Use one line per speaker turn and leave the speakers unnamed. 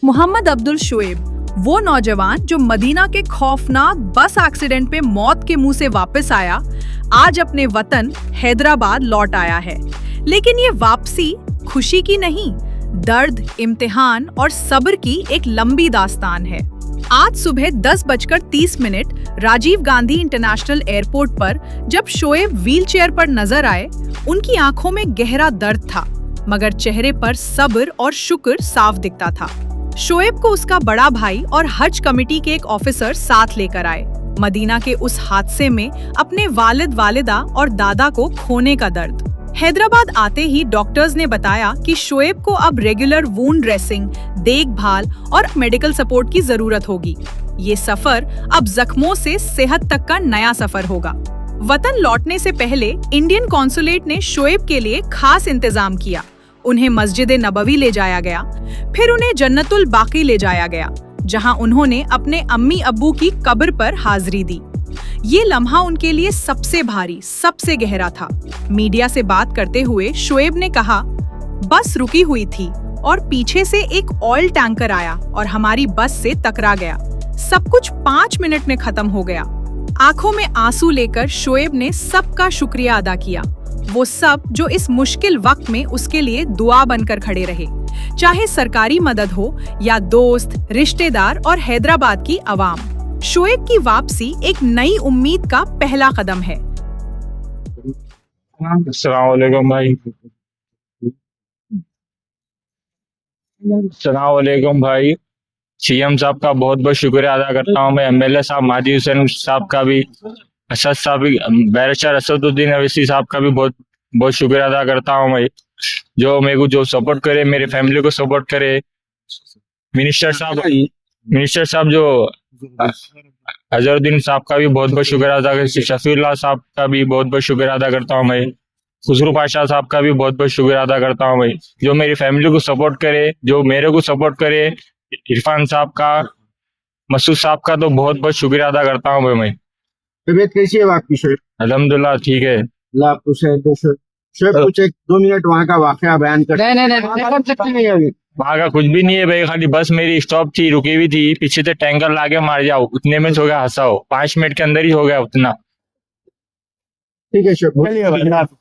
मोहम्मद अब्दुल शोएब, वो नौजवान जो मदीना के खौफनाक बस एक्सीडेंट पे मौत के मुंह से वापस आया, आज अपने वतन हैदराबाद लौट आया है। लेकिन ये वापसी खुशी की नहीं, दर्द, इम्तिहान और सब्र की एक लंबी दास्तान है। आज सुबह 10:30 राजीव गांधी इंटरनेशनल एयरपोर्ट पर जब शोएब व्हीलचेयर पर नजर आए, उनकी आंखों में गहरा दर्द था, मगर चेहरे पर सब्र और शुक्र साफ दिखता था। शोएब को उसका बड़ा भाई और हज कमेटी के एक ऑफिसर साथ लेकर आए। मदीना के उस हादसे में अपने वालिद, वालिदा और दादा को खोने का दर्द। हैदराबाद आते ही डॉक्टर्स ने बताया कि शोएब को अब रेगुलर वुंड ड्रेसिंग, देखभाल और मेडिकल सपोर्ट की जरूरत होगी। ये सफर अब जख्मों से सेहत तक का नया सफर होगा। वतन लौटने से पहले इंडियन कॉन्सुलेट ने शोएब के लिए खास इंतजाम किया। उन्हें मस्जिद नबवी ले जाया गया, फिर उन्हें जन्नतुल बाकी ले जाया गया, जहां उन्होंने अपने अम्मी अब्बू की कब्र पर हाजिरी दी। ये लम्हा उनके लिए सबसे भारी, सबसे गहरा था। मीडिया से बात करते हुए शोएब ने कहा, बस रुकी हुई थी और पीछे से एक ऑयल टैंकर आया और हमारी बस से टकरा गया। सब कुछ 5 मिनट में खत्म हो गया। आंखों में आंसू लेकर शोएब ने सबका शुक्रिया अदा किया, वो सब जो इस मुश्किल वक्त में उसके लिए दुआ बनकर खड़े रहे, चाहे सरकारी मदद हो या दोस्त, रिश्तेदार और हैदराबाद की आवाम। शोएब की वापसी एक नई उम्मीद का पहला कदम है।
अस्सलाम वालेकुम भाई। अस्सलाम वालेकुम भाई। सीएम साहब का बहुत बहुत शुक्रिया अदा करता हूँ मैं। एमएलए साहब मादी हुसैन साहब का भी, असद साहब भी, बैरिस्टर असदुद्दीन अवैसी साहब का भी बहुत बहुत शुक्रिया अदा करता हूँ मैं, जो मेरे को जो सपोर्ट करे, मेरे फैमिली को सपोर्ट करे। मिनिस्टर साहब जो अजहरुद्दीन साहब का भी बहुत बहुत शुक्रिया अदा करता हूँ। शफीउल्लाह साहब का भी बहुत बहुत शुक्रिया अदा करता हूँ मैं। खुसरू पाशा साहब का भी बहुत बहुत शुक्रिया अदा करता हूँ मैं, जो मेरी फैमिली को सपोर्ट करे, जो मेरे को सपोर्ट करे। इरफान साहब का, मसूद साहब का तो बहुत बहुत शुक्रिया अदा करता हूँ मैं।
तबीयत कैसी है आपकी शोएब?
अल्हम्दुलिल्लाह ठीक है।
अल्लाह खुश है। तो शोएब कुछ 1-2 मिनट वहाँ का वाकया बयान कर। नहीं अभी
वहाँ का कुछ भी नहीं है भाई, खाली बस मेरी स्टॉप थी, रुकी हुई थी, पीछे से टैंकर लाके मार जाओ, उतने में हो गया हंसाओ। 5 मिनट के अंदर ही हो गया उतना।
ठीक है शोएब।